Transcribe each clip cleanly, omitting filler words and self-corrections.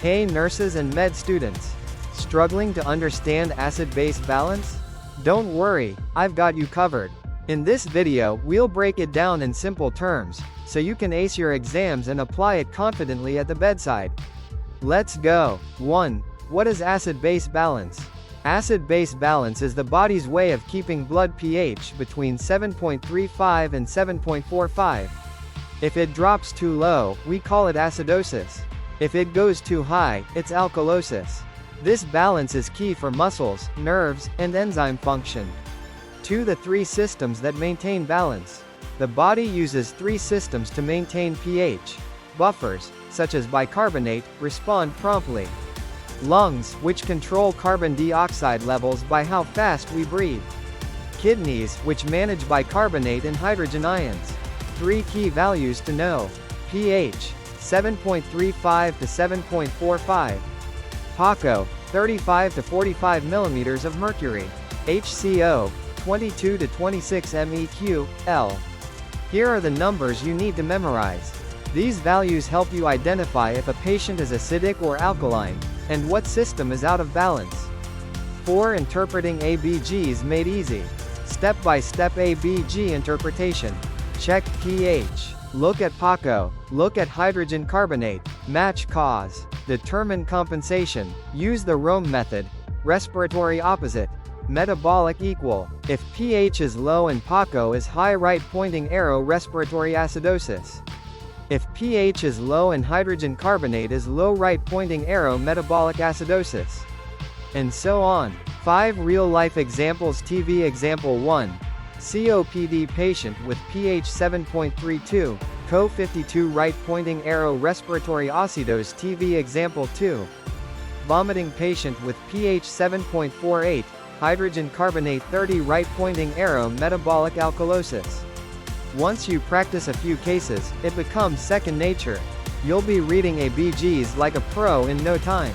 Hey nurses and med students! Struggling to understand acid-base balance? Don't worry, I've got you covered. In this video, we'll break it down in simple terms, so you can ace your exams and apply it confidently at the bedside. Let's go. 1. What is acid-base balance? Acid-base balance is the body's way of keeping blood pH between 7.35 and 7.45. If it drops too low, we call it acidosis. If it goes too high, it's alkalosis. This balance is key for muscles, nerves, and enzyme function. 2. The three systems that maintain balance. The body uses three systems to maintain pH. Buffers, such as bicarbonate, respond promptly. Lungs, which control carbon dioxide levels by how fast we breathe. Kidneys, which manage bicarbonate and hydrogen ions. 3 key values to know. pH, 7.35 to 7.45. PaCO, 35 to 45 millimeters of mercury. HCO, 22 to 26 MEq/L. Here are the numbers you need to memorize. These values help you identify if a patient is acidic or alkaline, and what system is out of balance. 4. Interpreting ABGs made easy. Step-by-step ABG interpretation. Check pH. Look at PaCO. Look at hydrogen carbonate. Match cause. Determine compensation. Use the Rome method. Respiratory opposite. Metabolic equal. If pH is low and PaCO is high, right pointing arrow, respiratory acidosis. If pH is low and hydrogen carbonate is low, right pointing arrow, metabolic acidosis. And so on. 5 real-life examples. TV example 1. COPD patient with pH 7.32, CO52, right pointing arrow, respiratory acidosis. TV example 2. Vomiting patient with pH 7.48, hydrogen carbonate 30, right pointing arrow, metabolic alkalosis. Once you practice a few cases, it becomes second nature. You'll be reading ABGs like a pro in no time.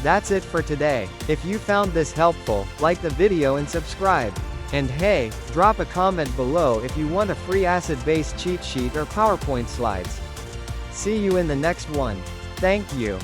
That's it for today. If you found this helpful, like the video and subscribe. And hey, drop a comment below if you want a free acid-base cheat sheet or PowerPoint slides. See you in the next one. Thank you.